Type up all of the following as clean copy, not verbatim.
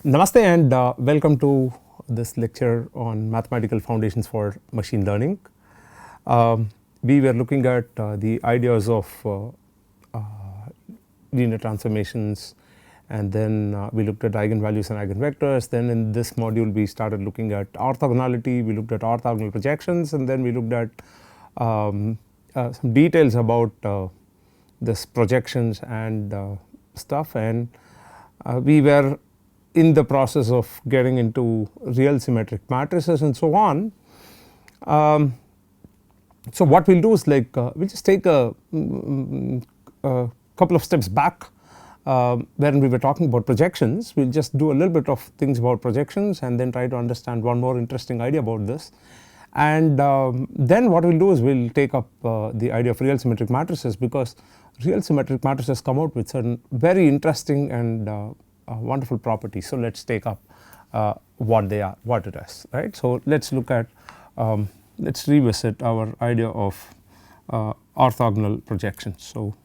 Namaste and welcome to this lecture on mathematical foundations for machine learning. We were looking at the ideas of linear transformations, and then we looked at eigenvalues and eigenvectors. Then in this module we started looking at orthogonality, we looked at orthogonal projections, and then we looked at some details about this projections and stuff, and we were in the process of getting into real symmetric matrices and so on. So what we will do is like we will just take a couple of steps back when we were talking about projections. We will just do a little bit of things about projections and then try to understand one more interesting idea about this. And then what we will do is we will take up the idea of real symmetric matrices, because real symmetric matrices come out with certain very interesting and wonderful properties. So let us take up what they are, what it is, right. So let us look at let us revisit our idea of orthogonal projections. So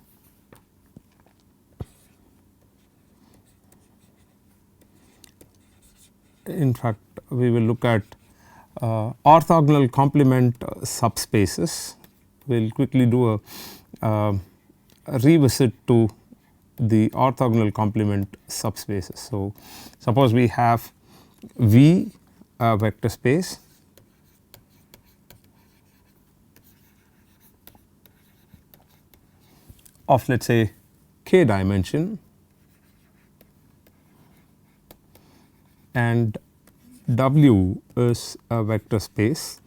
in fact we will look at orthogonal complement subspaces. We will quickly do a revisit to the orthogonal complement subspaces. So suppose we have V a vector space of, let us say, k dimension, and W is a vector space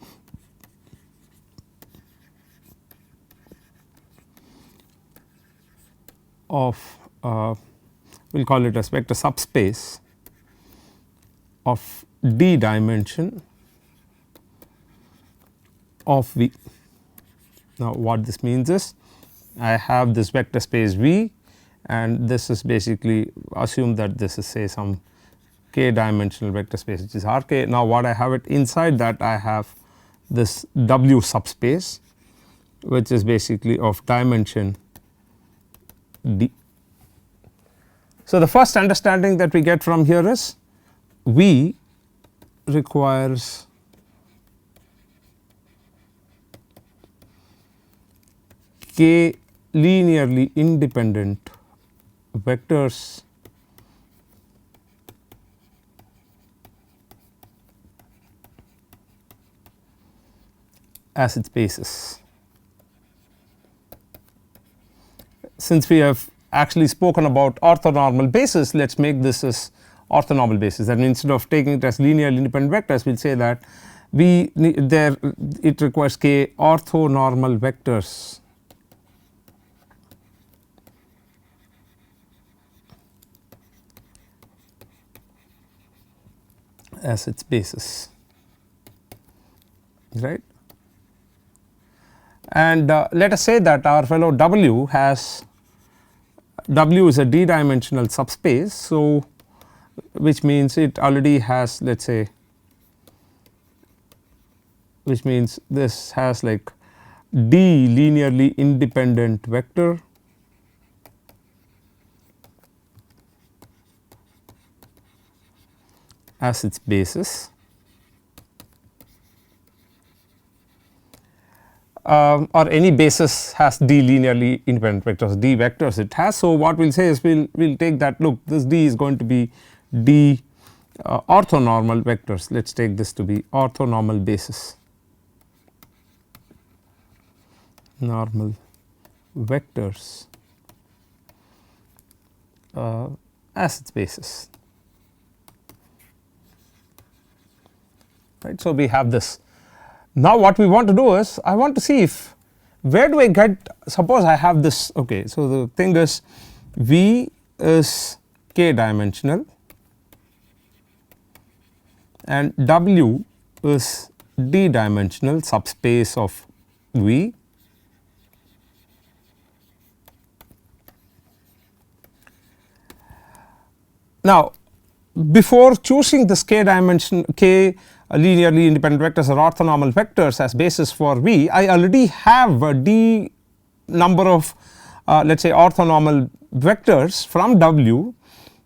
of we will call it as vector subspace of D dimension of V. Now what this means is I have this vector space V, and this is basically, assume that this is say some k dimensional vector space which is R k. Now what I have it inside that, I have this W subspace which is basically of dimension D. So the first understanding that we get from here is V requires k linearly independent vectors as its basis. Since we have actually spoken about orthonormal basis, let us make this as orthonormal basis. That means instead of taking it as linearly independent vectors, we will say that it requires k orthonormal vectors as its basis, right. And let us say that our fellow W is a D dimensional subspace. So which means it already has, let us say, which means this has like D linearly independent vector as its basis, or any basis has D linearly independent vectors, D vectors it has. So what we will say is we will take that, look, this D is going to be D orthonormal vectors. Let us take this to be orthonormal basis, normal vectors as its basis, right. So we have this. Now what we want to do is, I want to see if, where do I get, suppose I have this, okay. So the thing is V is k dimensional and W is D dimensional subspace of V. Now before choosing this k dimension, k linearly independent vectors or orthonormal vectors as basis for V, I already have a D number of let us say orthonormal vectors from W.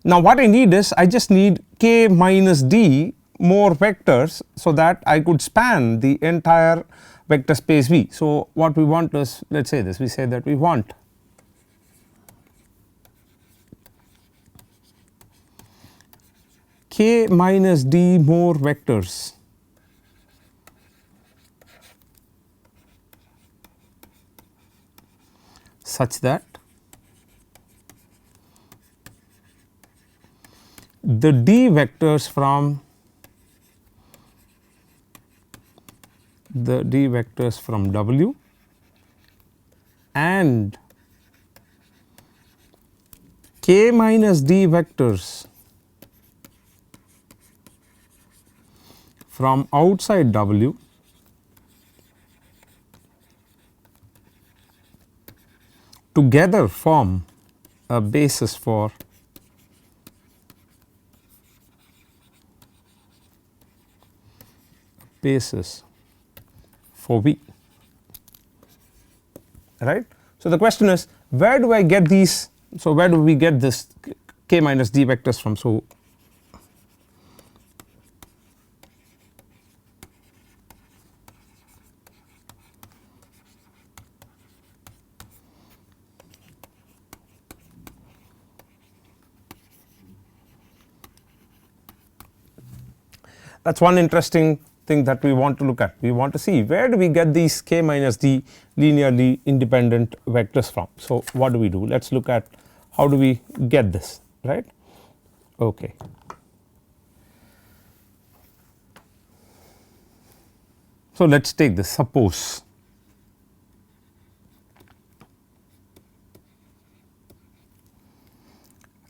Now what I need is, I just need k minus d more vectors so that I could span the entire vector space V. So, what we want is, let us say this, we say that we want k minus d more vectors such that the d vectors from W and k minus d vectors from outside W together form a basis for V, right. So, the question is, where do I get these? So, where do we get this k minus d vectors from? So, that is one interesting thing that we want to look at. We want to see where do we get these k minus d linearly independent vectors from. So, what do we do? Let us look at how do we get this, right. Okay. So, let us take this, suppose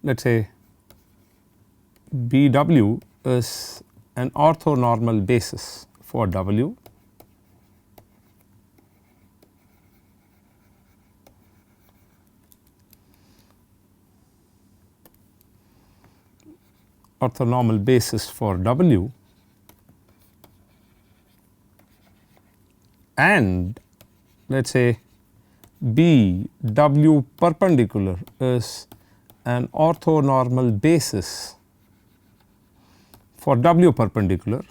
let us say BW is an orthonormal basis for W orthonormal basis for W and let us say B W perpendicular is an orthonormal basis for W perpendicular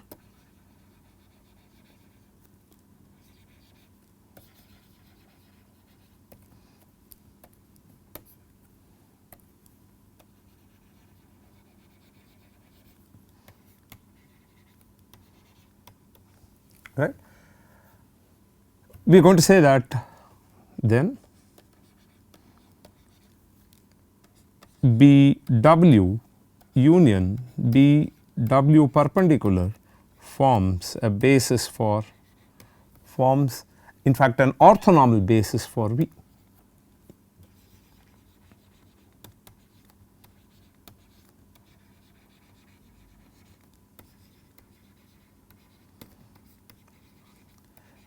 right. We are going to say that then B W union B W perpendicular forms a basis for in fact an orthonormal basis for V.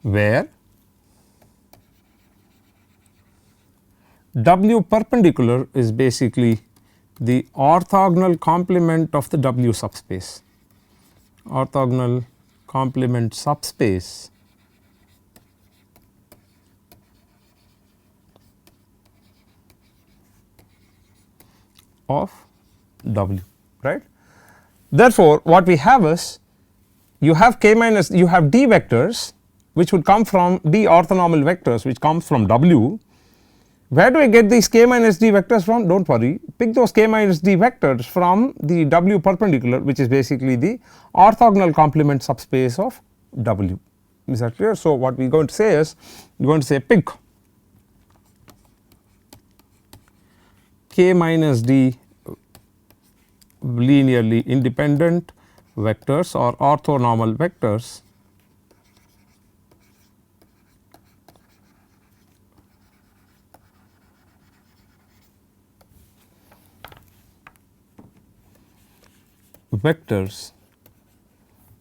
Where W perpendicular is basically the orthogonal complement of the W subspace, orthogonal complement subspace of W, right. Therefore, what we have is you have k minus you have d vectors which would come from d orthonormal vectors which comes from W. Where do I get these k minus d vectors from? Do not worry, pick those k minus d vectors from the W perpendicular, which is basically the orthogonal complement subspace of W. Is that clear? So, what we are going to say is we are going to say pick k minus d linearly independent vectors or orthonormal vectors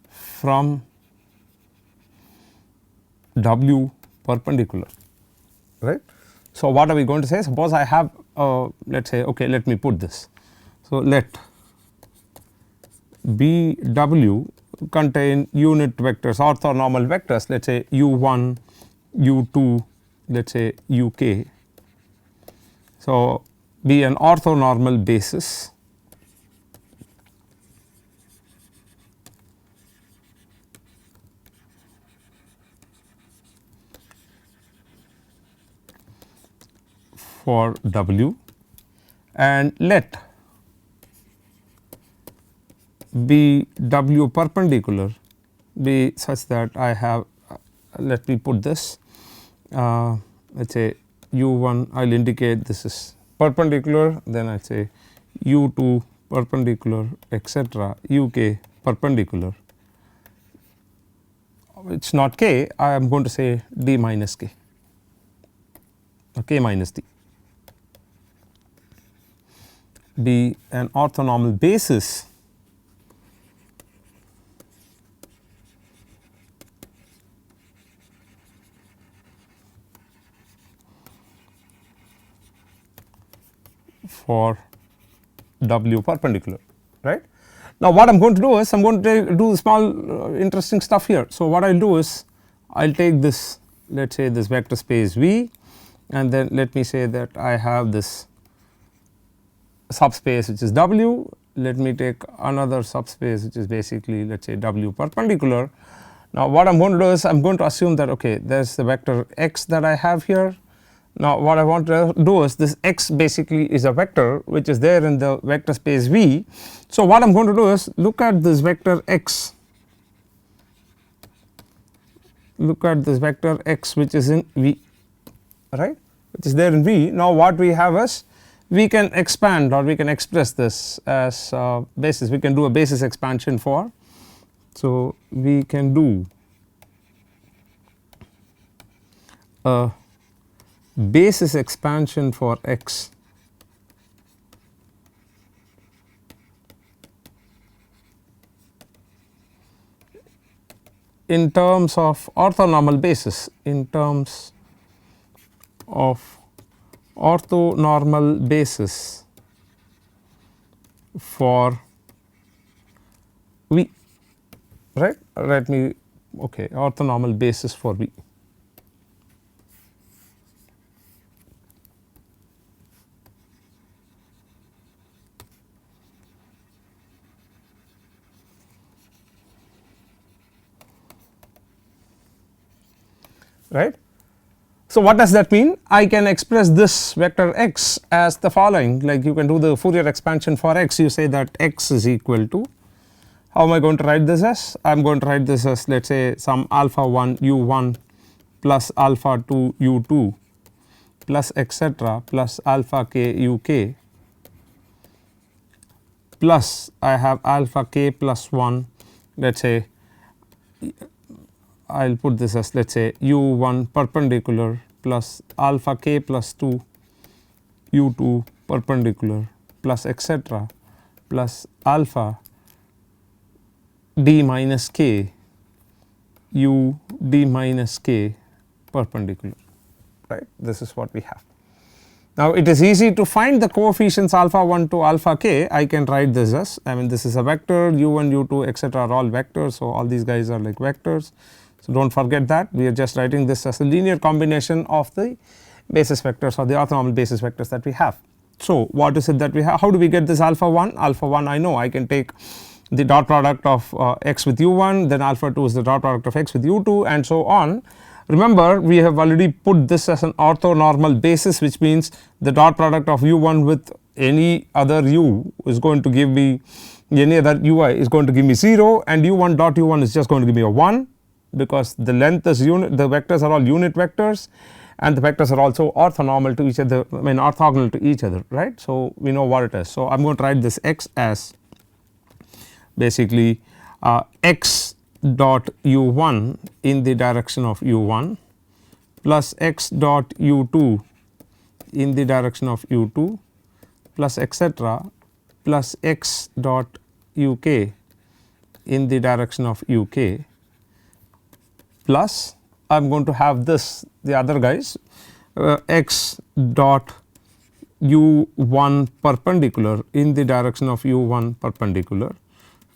from W perpendicular, right. So, what are we going to say? Suppose I have let us say, okay, let me put this. So, let B W contain unit vectors, orthonormal vectors, let us say U1, U2, let us say UK. So, be an orthonormal basis for W and let be W perpendicular be such that I have let me put this let us say U1 I will indicate this is perpendicular, then I say U2 perpendicular etc., UK perpendicular. It is not K, I am going to say D minus K or K minus D. Be an orthonormal basis for W perpendicular, right. Now, what I am going to do is I am going to do small interesting stuff here. So, what I will do is I will take this, let us say this vector space V, and then let me say that I have this subspace which is W. Let me take another subspace which is basically let us say W perpendicular. Now, what I am going to do is I am going to assume that okay, there is the vector x that I have here. Now, what I want to do is this x basically is a vector which is there in the vector space V. So, what I am going to do is look at this vector x, look at this vector x which is in V, right, which is there in V. Now, what we have is we can expand or we can express this as basis, we can do a basis expansion for. So, we can do a basis expansion for x in terms of orthonormal basis, in terms of orthonormal basis for V, right. Let me okay orthonormal basis for V. Right. So, what does that mean? I can express this vector x as the following, like you can do the Fourier expansion for x, you say that x is equal to, how am I going to write this as? I am going to write this as let us say some alpha 1 u1 plus alpha 2 u2 plus etc. plus alpha k uk plus I have alpha k plus 1, let us say I will put this as let us say u1 perpendicular plus alpha k plus 2 u2 perpendicular plus etc. plus alpha d minus k u d minus k perpendicular, right. This is what we have. Now, it is easy to find the coefficients alpha 1 to alpha k. I can write this as, I mean this is a vector, u1 u2 etc. are all vectors. So, all these guys are like vectors. So, do not forget that we are just writing this as a linear combination of the basis vectors or the orthonormal basis vectors that we have. So, what is it that we have? How do we get this alpha 1? Alpha 1 I know I can take the dot product of x with u1, then alpha 2 is the dot product of x with u2 and so on. Remember, we have already put this as an orthonormal basis, which means the dot product of u1 with any other u is going to give me, any other ui is going to give me 0 and u1 dot u1 is just going to give me a 1, because the length is unit, the vectors are all unit vectors and the vectors are also orthonormal to each other, I mean orthogonal to each other, right. So, we know what it is. So, I am going to write this x as basically x dot u1 in the direction of u1 plus x dot u2 in the direction of u2 plus etc. plus x dot uk in the direction of uk plus I am going to have this the other guys x dot u1 perpendicular in the direction of u1 perpendicular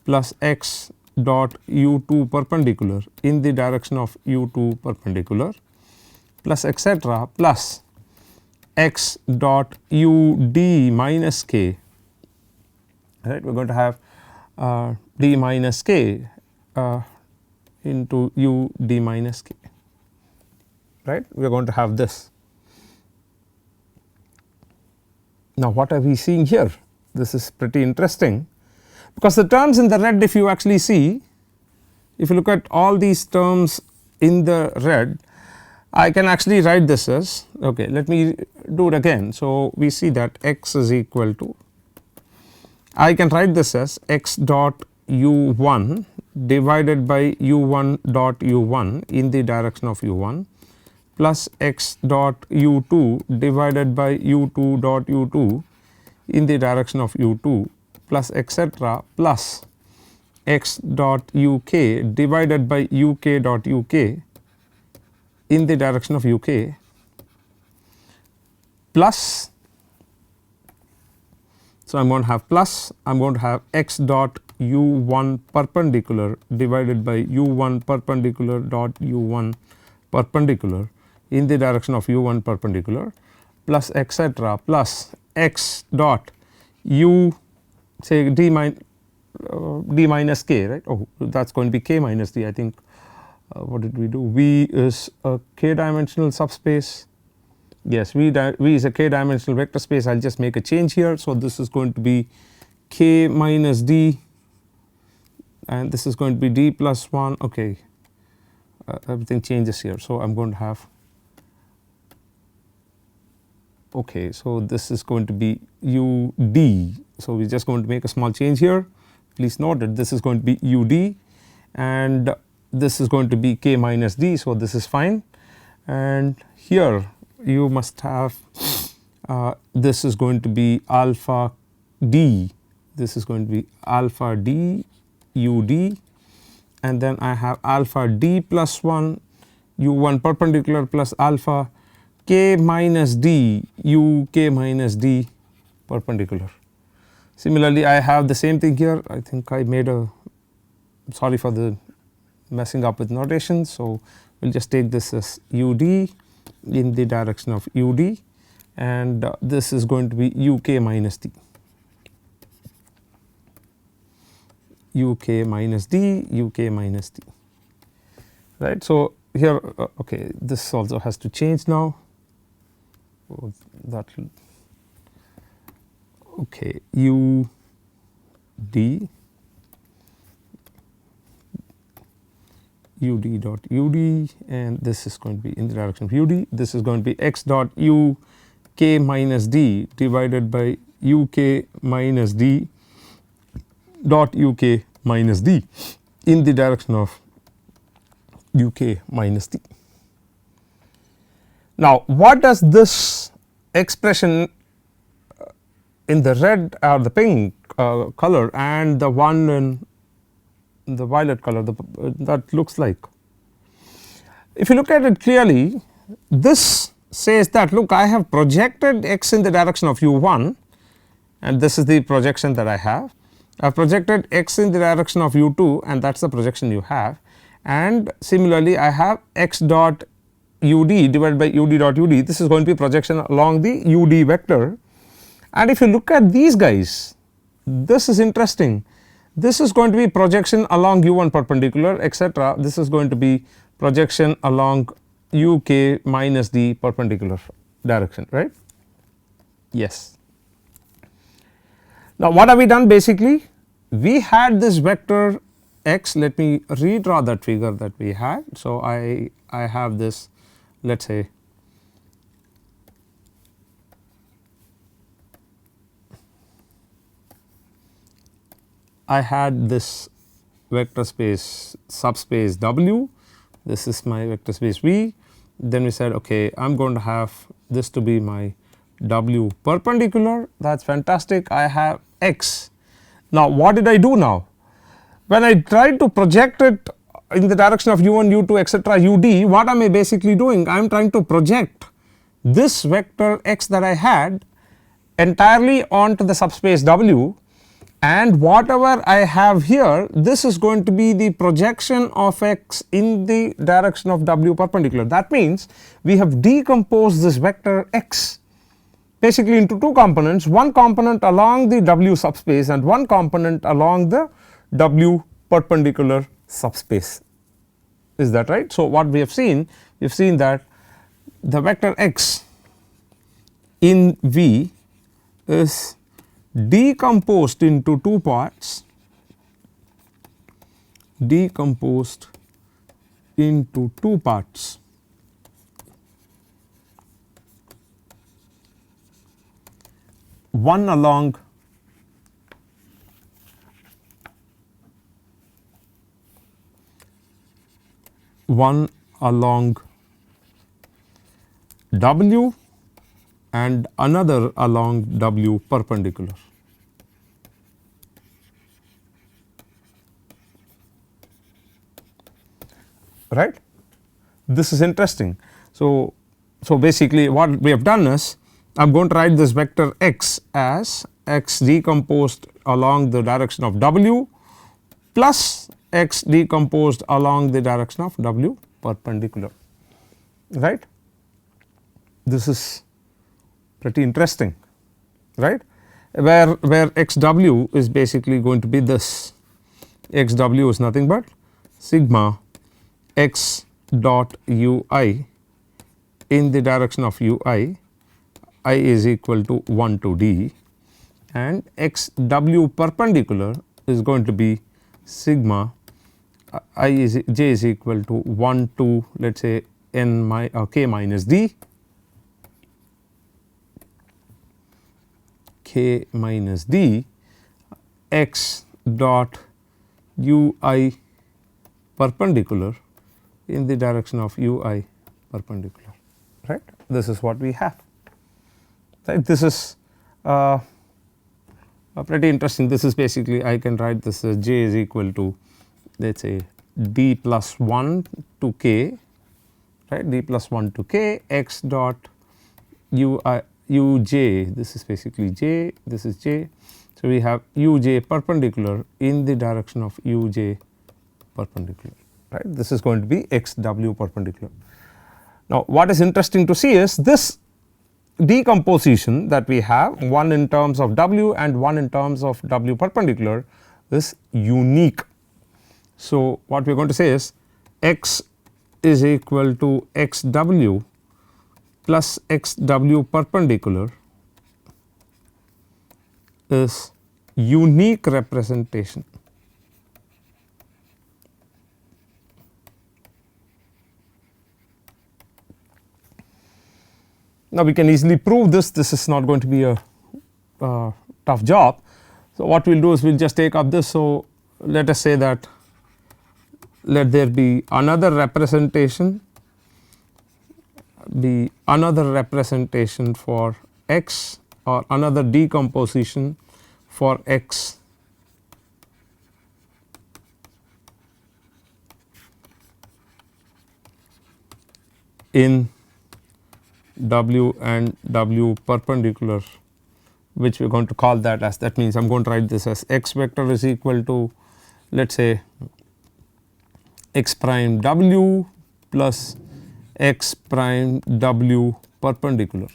plus x dot u2 perpendicular in the direction of u2 perpendicular plus etc. plus x dot ud minus k, right. We are going to have d minus k into u d minus k, right. We are going to have this. Now what are we seeing here? This is pretty interesting, because the terms in the red, if you actually see, if you look at all these terms in the red, I can actually write this as, okay, let me do it again. So we see that x is equal to, I can write this as x dot u1 divided by u1 dot u1 in the direction of u1 plus x dot u2 divided by u2 dot u2 in the direction of u2 plus etc. plus x dot uk divided by uk dot uk in the direction of uk plus, so I am going to have plus, I am going to have x dot u1 perpendicular divided by u1 perpendicular dot u1 perpendicular in the direction of u1 perpendicular plus etc. plus x dot u, say d minus k, right. Oh, that is going to be k minus d. I think what did we do? V is a k dimensional subspace. Yes, V is a k dimensional vector space. I will just make a change here. So this is going to be k minus d, and this is going to be d plus 1. Okay, everything changes here. So I am going to have, okay, so this is going to be u d. So we are just going to make a small change here. Please note that this is going to be u d and this is going to be k minus d. So this is fine, and here you must have this is going to be alpha d, this is going to be alpha d u d, and then I have alpha d plus 1 u1 perpendicular plus alpha k minus d u k minus d perpendicular. Similarly, I have the same thing here. I think I made a, sorry for the messing up with notation. So we will just take this as u d in the direction of u d, and this is going to be u k minus d, u k minus d, u k minus d, right. So here okay, this also has to change now. Oh, that will, okay, u d u d dot u d, and this is going to be in the direction of u d. This is going to be x dot u k minus d divided by u k minus d dot u k minus d in the direction of u k minus d. Now what does this expression in the red or the pink color and the one in the violet color that looks like? If you look at it clearly, this says that, look, I have projected x in the direction of u1, and this is the projection that I have. I have projected x in the direction of u2, and that is the projection you have, and similarly I have x dot u d divided by u d dot u d. This is going to be projection along the u d vector, and if you look at these guys, this is interesting. This is going to be projection along u1 perpendicular, etc. This is going to be projection along uk minus d perpendicular direction, right. Yes. Now what have we done? Basically we had this vector x. Let me redraw that figure that we had. So I have this, let us say I had this vector space subspace W, this is my vector space V, then we said, okay, I am going to have this to be my W perpendicular, that is fantastic. I have x. Now what did I do now? When I tried to project it in the direction of u1, u2, etc., ud, what am I basically doing? I am trying to project this vector x that I had entirely onto the subspace W, and whatever I have here, this is going to be the projection of x in the direction of W perpendicular. That means we have decomposed this vector x basically into two components, one component along the W subspace and one component along the W perpendicular subspace. Is that right? So what we have seen that the vector x in V is decomposed into two parts, one along W and another along W perpendicular. Right. This is interesting. So basically what we have done is I am going to write this vector x as x decomposed along the direction of W plus x decomposed along the direction of W perpendicular, right. This is pretty interesting, right, where xw is basically going to be this. Xw is nothing but sigma x dot ui in the direction of ui, I is equal to 1 to d, and xw perpendicular is going to be sigma j is equal to 1 to, let us say, k minus d, k minus d x dot ui perpendicular in the direction of ui perpendicular, right. This is what we have, right. This is pretty interesting. This is basically, I can write this as j is equal to, let us say, d plus 1 to k, right, d plus 1 to k x dot uj, this is basically j, this is j. So, we have uj perpendicular in the direction of uj perpendicular, right. This is going to be xw perpendicular. Now, what is interesting to see is this decomposition that we have, one in terms of w and one in terms of w perpendicular, is unique. So, what we are going to say is x is equal to xw plus xw perpendicular is unique representation. Now, we can easily prove this. This is not going to be a tough job. So, what we will do is we will just take up this. So, let us say that let there be another representation for x, or another decomposition for x in w and w perpendicular, which we are going to call that as, that means I am going to write this as x vector is equal to, let us say, x prime w plus x prime w perpendicular.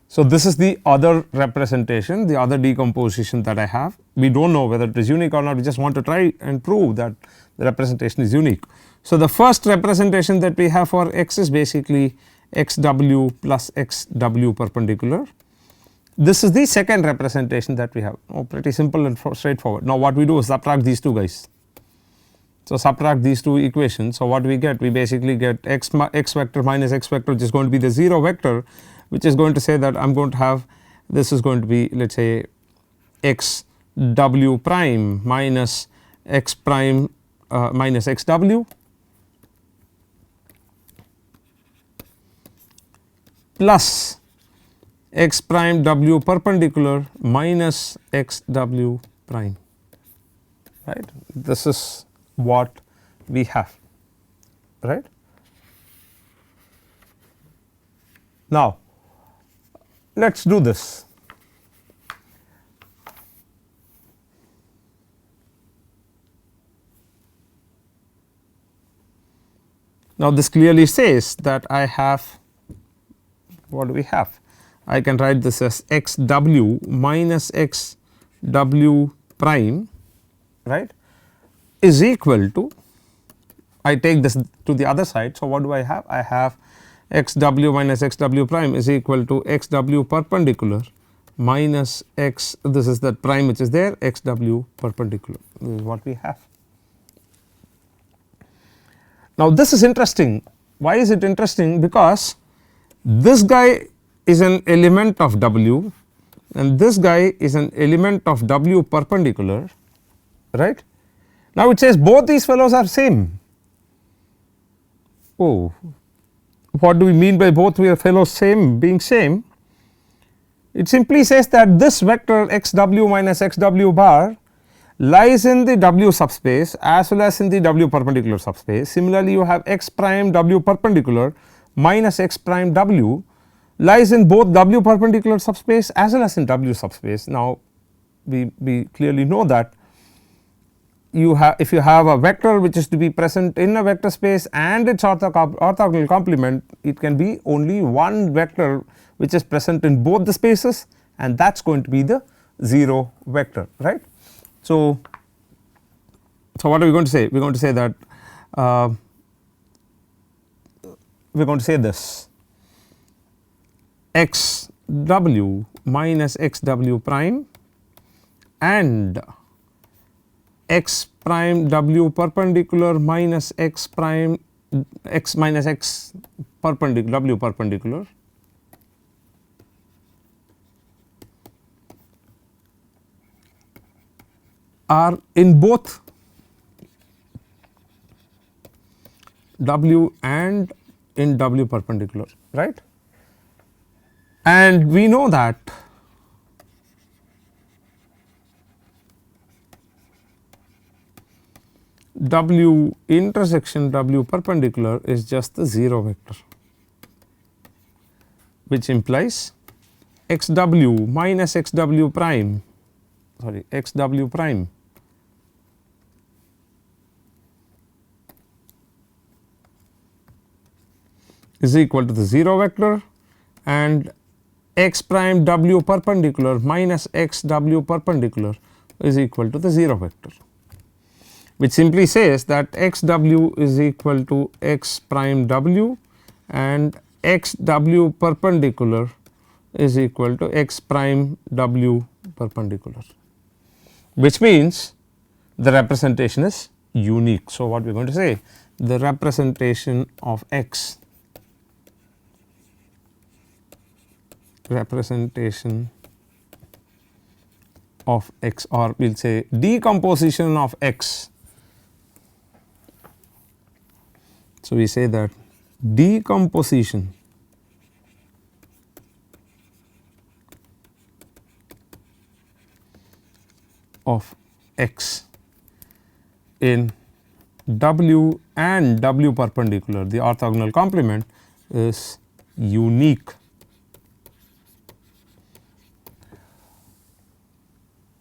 So, this is the other representation, the other decomposition that I have. We do not know whether it is unique or not, we just want to try and prove that the representation is unique. So, the first representation that we have for x is basically xw plus xw perpendicular. This is the second representation that we have, pretty simple and straightforward. Now, what we do is subtract these two guys. So, subtract these two equations. So, what we get? We basically get x vector minus x vector, which is going to be the 0 vector, which is going to say that I am going to have, this is going to be, let us say, x w prime minus x prime minus x w plus x prime w perpendicular minus x w prime, right. This is what we have, right. Now, let us do this. Now, this clearly says that I have, what do we have? I can write this as x w minus x w prime, right, is equal to, I take this to the other side. So, what do I have? I have x w minus x w prime is equal to x w perpendicular minus x, this is that prime which is there, x w perpendicular. This is what we have. Now this is interesting. Why is it interesting? Because this guy is an element of w and this guy is an element of w perpendicular, right. Now it says both these fellows are same. Oh, what do we mean by both fellows same being same? It simply says that this vector x w minus x w bar lies in the w subspace as well as in the w perpendicular subspace. Similarly, you have x prime w perpendicular minus x prime w lies in both w perpendicular subspace as well as in w subspace. Now we clearly know that you have, if you have a vector which is to be present in a vector space and its orthogonal complement, it can be only one vector which is present in both the spaces, and that is going to be the 0 vector, right. So what are we going to say? We are going to say that we are going to say this x w minus x w prime and x prime w perpendicular minus x prime x minus x perpendicular w perpendicular are in both w and in w perpendicular, right. And we know that w intersection w perpendicular is just the 0 vector, which implies x w minus x w prime, sorry, x w prime is equal to the 0 vector and x prime w perpendicular minus x w perpendicular is equal to the 0 vector, which simply says that x w is equal to x prime w and x w perpendicular is equal to x prime w perpendicular, which means the representation is unique. So what we are going to say, the representation of x or we will say decomposition of x. So we say that decomposition of x in w and w perpendicular, the orthogonal complement, is unique.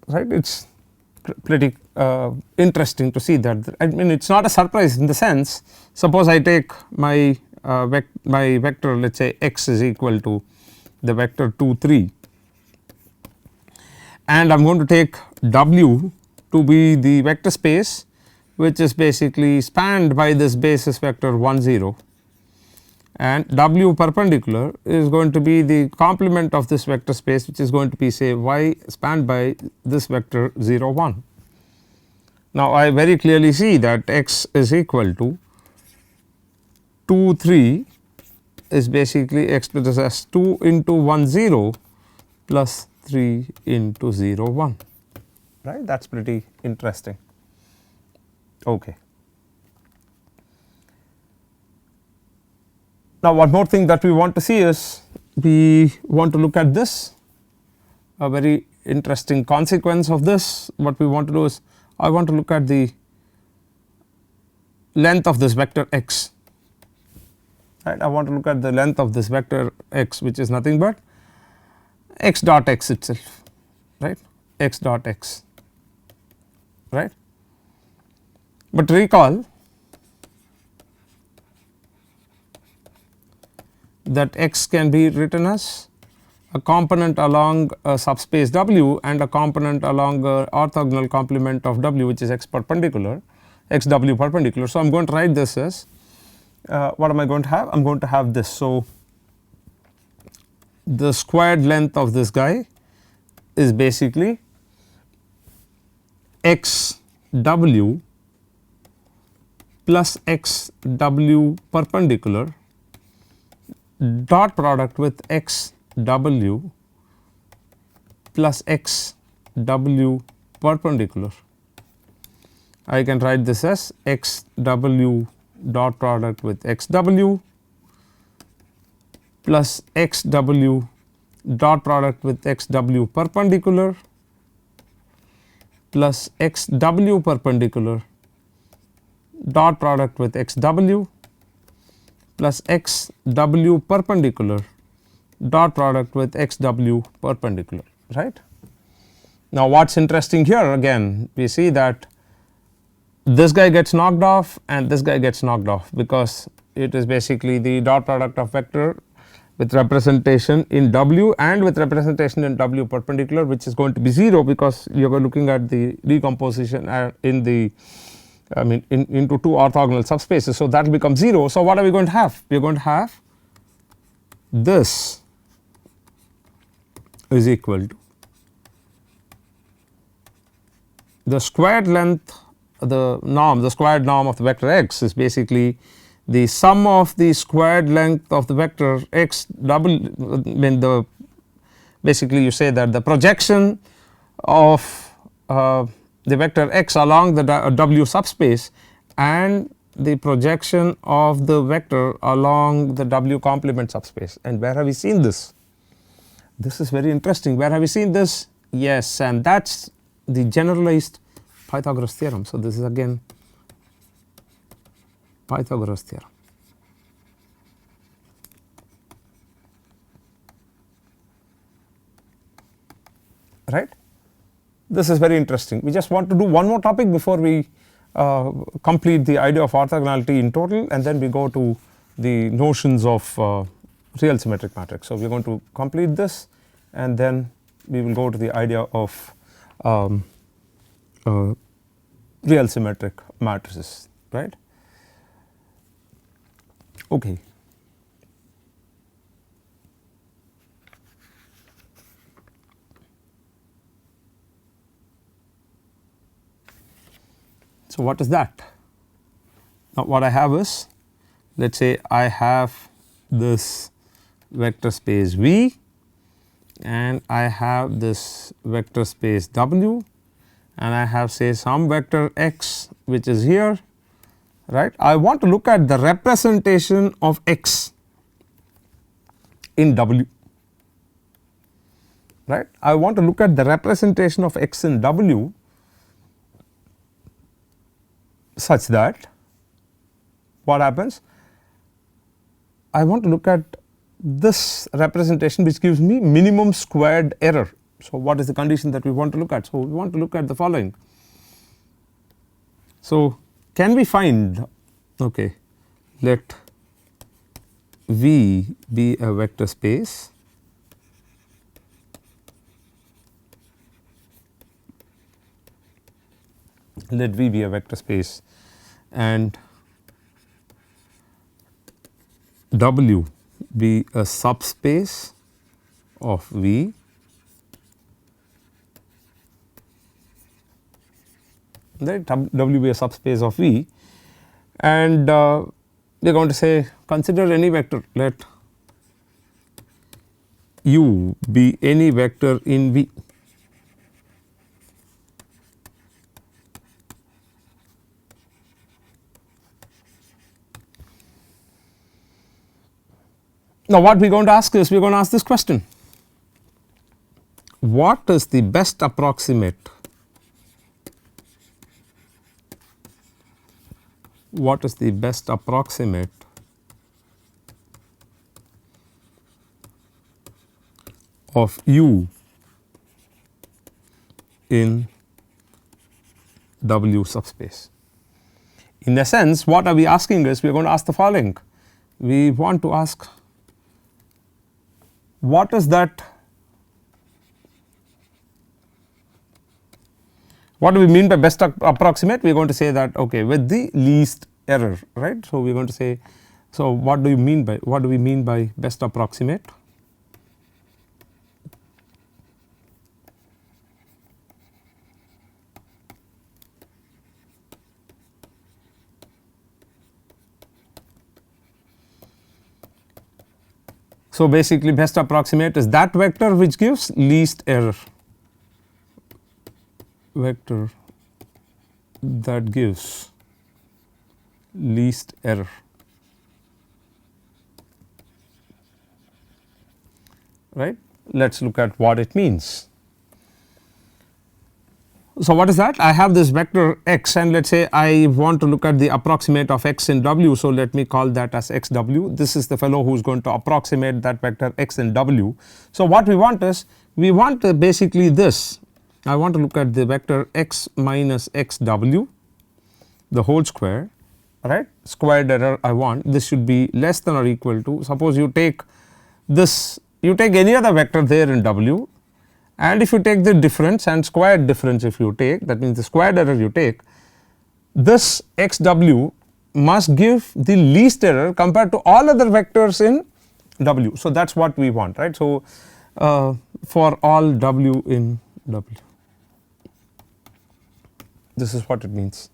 Right, it is pretty interesting to see that. I mean, it is not a surprise in the sense, suppose I take my my vector, let us say x is equal to the vector 2 3, and I am going to take w to be the vector space which is basically spanned by this basis vector 1 0, and w perpendicular is going to be the complement of this vector space which is going to be, say, y spanned by this vector 0 1. Now I very clearly see that x is equal to 2 3 is basically expressed as 2 into 1 0 plus 3 into 0 1, right. That is pretty interesting. Okay. Now one more thing that we want to see is, we want to look at this, a very interesting consequence of this. What we want to do is, I want to look at the length of this vector x, right. I want to look at the length of this vector x, which is nothing but x dot x itself, right, x dot x, right. But recall that x can be written as a component along a subspace w and a component along a orthogonal complement of w, which is x perpendicular, x w perpendicular. So I am going to write this as what am I going to have? I am going to have this. So the squared length of this guy is basically x w plus x w perpendicular dot product with x w plus x w perpendicular. I can write this as x w dot product with x w plus x w dot product with x w perpendicular plus x w perpendicular dot product with x w plus x w perpendicular dot product with x w perpendicular, right. Now, what is interesting here, again we see that this guy gets knocked off and this guy gets knocked off, because it is basically the dot product of vector with representation in w and with representation in w perpendicular, which is going to be 0, because you are looking at the decomposition in the into two orthogonal subspaces. So, that will become 0. So, what are we going to have? We are going to have this is equal to the squared length, the squared norm of the vector x is basically the sum of the squared length of the vector x basically you say that the projection of the vector x along the w subspace and the projection of the vector along the w complement subspace. And where have we seen this? This is very interesting. Where have we seen this? Yes, and that is the generalized Pythagoras theorem. So, this is again Pythagoras theorem. Right. This is very interesting. We just want to do one more topic before we complete the idea of orthogonality in total, and then we go to the notions of real symmetric matrix. So, we are going to complete this and then we will go to the idea of real symmetric matrices, right. Okay. So, what is that? Now, what I have is, let us say I have this vector space V and I have this vector space W and I have say some vector x which is here, right. I want to look at the representation of x in W, right. I want to look at the representation of x in W such that what happens? I want to look at this representation which gives me minimum squared error. So, what is the condition that we want to look at? So, we want to look at the following. So, can we find, okay, let V be a vector space let V be a vector space and W be a subspace of V right, W be a subspace of V, and we are going to say consider any vector, let U be any vector in V. Now, what we are going to ask is, we are going to ask this question: what is the best approximate of U in W subspace? In a sense, what are we asking is, we are going to ask the following. We want to ask, what is that, what do we mean by best approximate? We are going to say that, okay, with the least error, right. So, we are going to say, so what do we mean by best approximate? So, basically best approximate is that vector which gives least error, vector that gives least error. Right. Let us look at what it means. So, what is that? I have this vector x and let us say I want to look at the approximate of x in w. So, let me call that as x w. This is the fellow who is going to approximate that vector x in w. So, what we want is we want basically this. I want to look at the vector x minus x w, the whole square, right, squared error I want. This should be less than or equal to, suppose you take this, you take any other vector there in w, and if you take the difference and squared difference, if you take, that means the squared error you take, this x w must give the least error compared to all other vectors in w. So, that is what we want, right. So, for all w in w, this is what it means.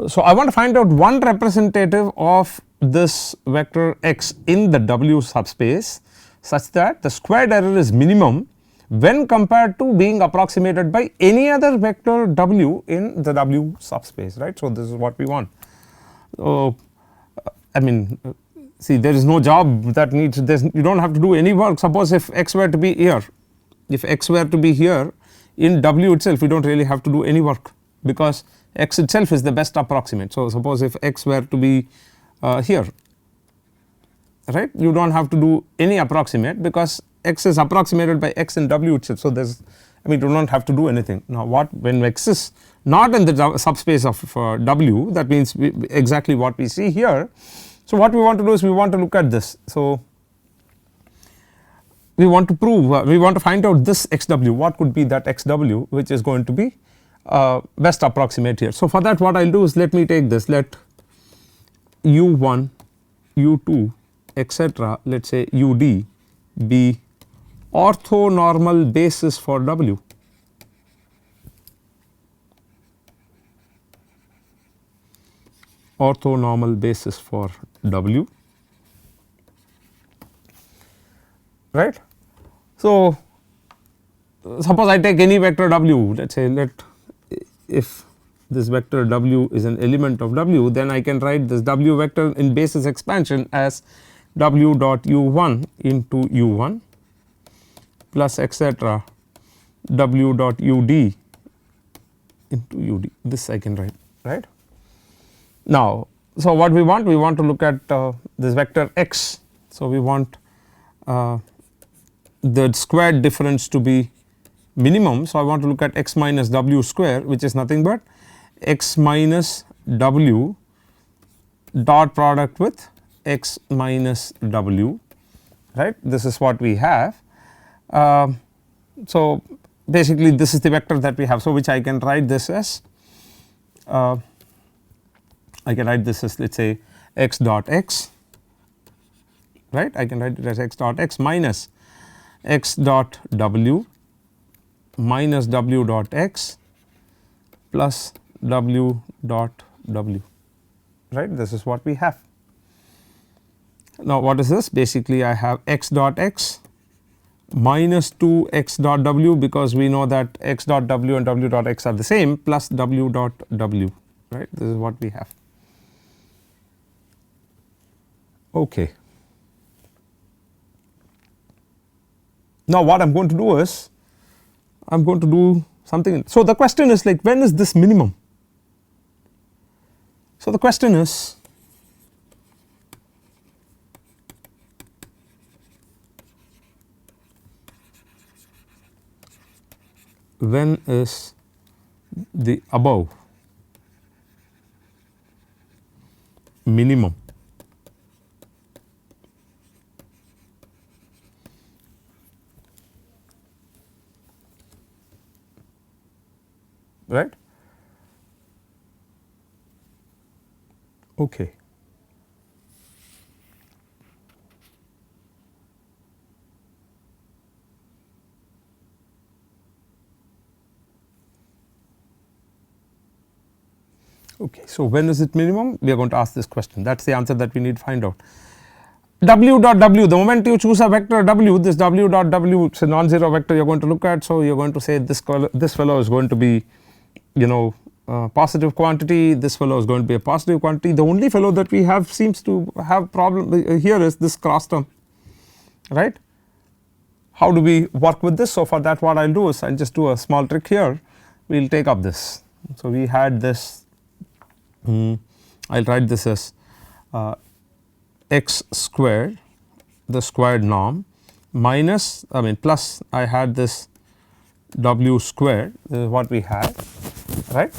So, I want to find out one representative of this vector x in the w subspace such that the squared error is minimum when compared to being approximated by any other vector w in the w subspace, right. So, this is what we want. I mean, see, there is no job that needs, you do not have to do any work. Suppose if x were to be here, if x were to be here in w itself, we do not really have to do any work, because x itself is the best approximate. So, suppose if x were to be here, right, you do not have to do any approximate, because x is approximated by x in w itself. So, there is, I mean, you do not have to do anything. Now, what when x is not in the subspace of w, that means exactly what we see here. So, what we want to do is we want to look at this. So, we want to prove, we want to find out this x w, what could be that x w which is going to be best approximate here. So, for that what I will do is let me take this, let u1, u2 etc., let us say ud be orthonormal basis for w. Orthonormal basis for w, right. So, suppose I take any vector w, let us say if this vector w is an element of w, then I can write this w vector in basis expansion as w dot u1 into u1 plus etc. w dot ud into ud, this I can write, right. Now, so what we want to look at this vector x. So, we want the squared difference to be minimum. So, I want to look at x minus w square, which is nothing but x minus w dot product with x minus w, right. This is what we have. So, basically this is the vector that we have. So, which I can write this as I can write this as let us say x dot x, right. I can write it as x dot x minus x dot w minus w dot x plus w dot w, right. This is what we have. Now, what is this? Basically I have x dot x minus 2 x dot w, because we know that x dot w and w dot x are the same, plus w dot w, right. This is what we have. Okay. Now, what I am going to do is I am going to do something. So, the question is like, when is this minimum? So, the question is when is the above minimum? Right. Okay. Okay. So, when is it minimum? We are going to ask this question, that is the answer that we need to find out. w dot w, the moment you choose a vector w, this w dot w is a non-zero vector you are going to look at. So, you are going to say this fellow is going to be, you know, positive quantity, this fellow is going to be a positive quantity. The only fellow that we have seems to have problem here is this cross term, right. How do we work with this? So, for that what I will do is I will just do a small trick here, we will take up this. So, we had this, I will write this as x squared, the squared norm, minus I mean plus I had this w squared, this is what we had, right,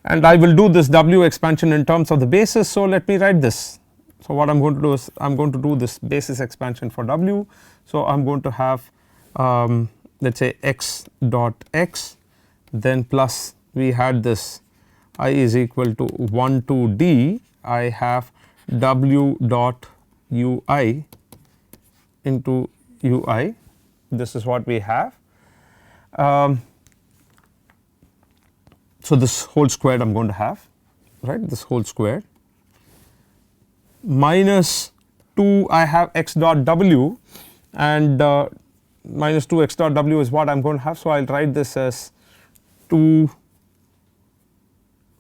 and I will do this w expansion in terms of the basis. So, let me write this. So, what I am going to do is I am going to do this basis expansion for w. So, I am going to have let us say x dot x, then plus we had this I is equal to 1 to d, I have w dot ui into ui, this is what we have. So, this whole squared I am going to have, right, this whole squared, minus 2 I have x dot w, and minus 2 x dot w is what I am going to have. So, I will write this as 2,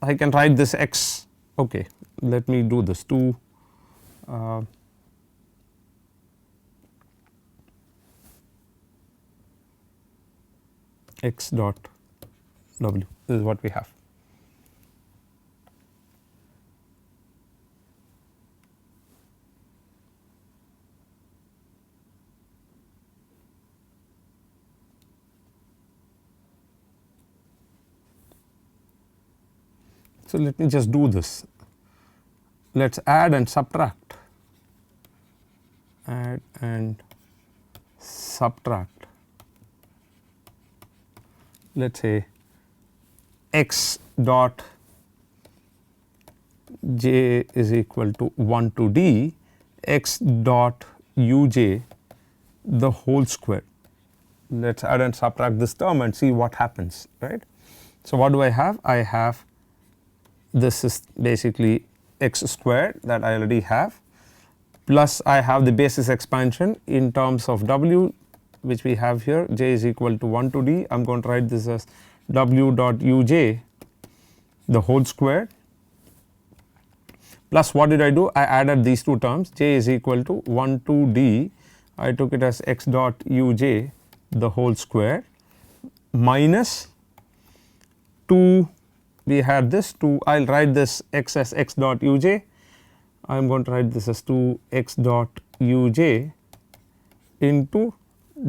I can write this x, okay, let me do this 2 x dot w, this is what we have. So, let me just do this, let us add and subtract, add and subtract, let us say x dot j is equal to 1 to d, x dot uj the whole square. Let us add and subtract this term and see what happens, right. So, what do I have? I have this is basically x squared that I already have, plus I have the basis expansion in terms of w, which we have here, j is equal to 1 to d. I am going to write this as w dot uj the whole square, plus what did I do? I added these two terms, j is equal to 1 to d, I took it as x dot uj the whole square, minus 2, we had this 2, I will write this x as x dot uj, I am going to write this as 2 x dot uj into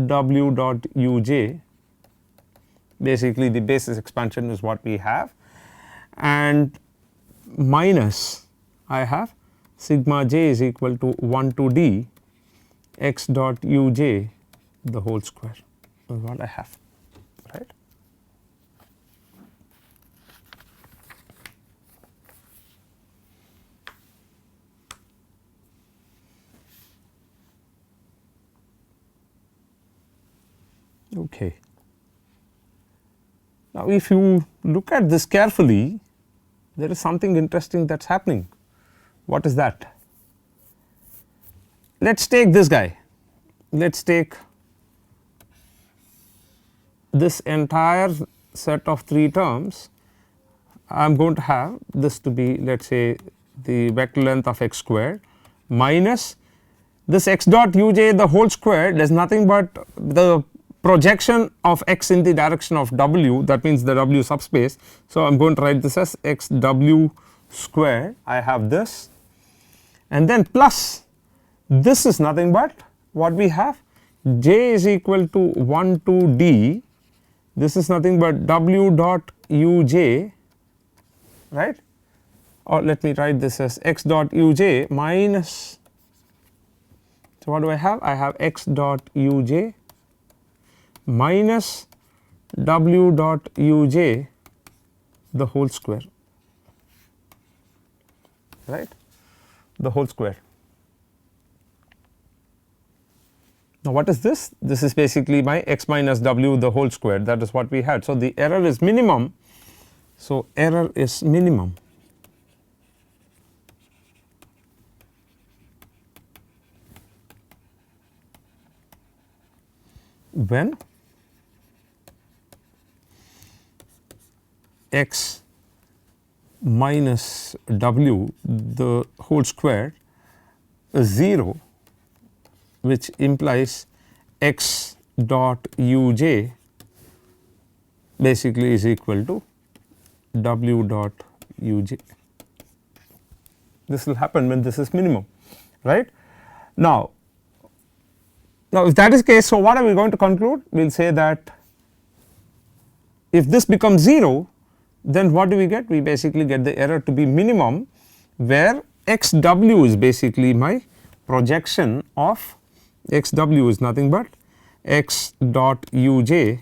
w dot uj, basically the basis expansion is what we have, and minus I have sigma j is equal to 1 to d x dot uj the whole square is what I have, right. Okay. Now, if you look at this carefully, there is something interesting that is happening. What is that? Let us take this guy, let us take this entire set of 3 terms. I am going to have this to be, let us say, the vector length of x squared minus this x dot uj the whole square is nothing but the projection of x in the direction of w, that means the w subspace. So, I am going to write this as x w square, I have this, and then plus this is nothing but what we have, j is equal to 1 to d, this is nothing but w dot uj, right, or let me write this as x dot uj minus, so what do I have? I have x dot uj minus w dot uj the whole square, right, the whole square. Now, what is this? This is basically my x minus w the whole square, that is what we had. So, the error is minimum. So, error is minimum. when x minus w the whole square is 0, which implies x dot uj basically is equal to w dot uj. This will happen when this is minimum, right. Now if that is the case, so what are we going to conclude? We will say that if this becomes 0, then what do we get? We basically get the error to be minimum, where x w is basically my projection of x w is nothing but x dot uj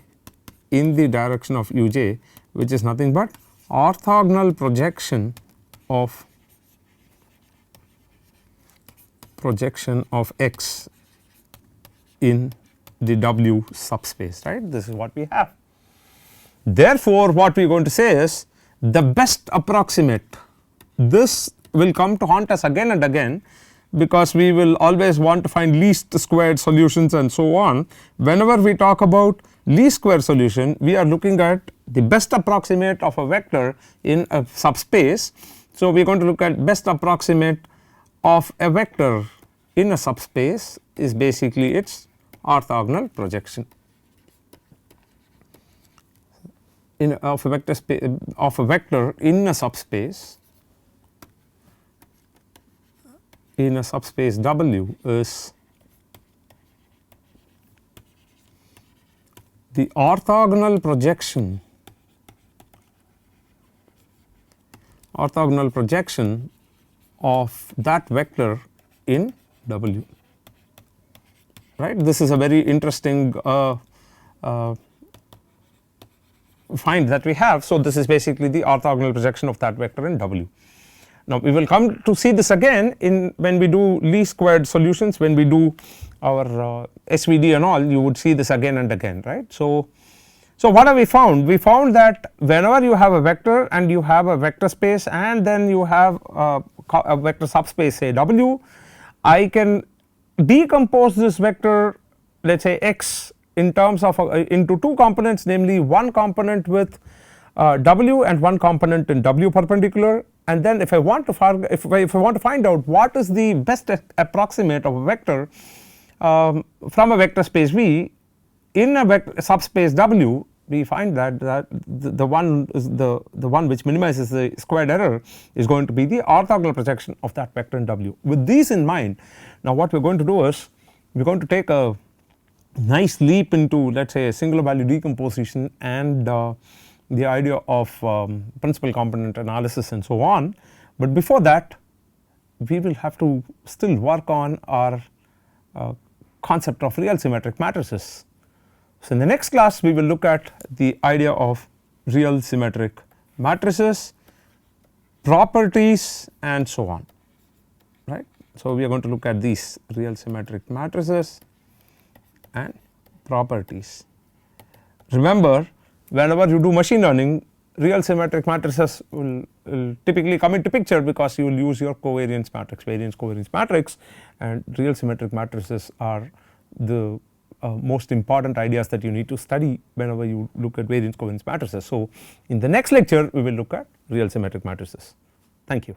in the direction of uj, which is nothing but orthogonal projection of x in the w subspace, right. This is what we have. Therefore, what we are going to say is the best approximate, this will come to haunt us again and again, because we will always want to find least squared solutions and so on. Whenever we talk about least square solution, we are looking at the best approximate of a vector in a subspace. So, we are going to look at best approximate of a vector in a subspace is basically its orthogonal projection of a vector in a subspace W is the orthogonal projection of that vector in W, right. This is a very interesting find that we have. So, this is basically the orthogonal projection of that vector in W. Now, we will come to see this again in when we do least squared solutions, when we do our SVD and all, you would see this again and again, right. So what have we found? We found that whenever you have a vector and you have a vector space and then you have a vector subspace, say W, I can decompose this vector, let us say x, in terms of into two components, namely one component with W and one component in W perpendicular, and then if I want to find out what is the best approximate of a vector from a vector space V in a vector subspace W, we find that the one which minimizes the squared error is going to be the orthogonal projection of that vector in W. With these in mind, now what we are going to do is we are going to take a nice leap into, let us say, a singular value decomposition and the idea of principal component analysis and so on. But before that, we will have to still work on our concept of real symmetric matrices. So, in the next class we will look at the idea of real symmetric matrices, properties and so on, right. So, we are going to look at these real symmetric matrices and properties. Remember, whenever you do machine learning, real symmetric matrices will typically come into picture, because you will use your covariance matrix, variance covariance matrix, and real symmetric matrices are the most important ideas that you need to study whenever you look at variance covariance matrices. So, in the next lecture we will look at real symmetric matrices. Thank you.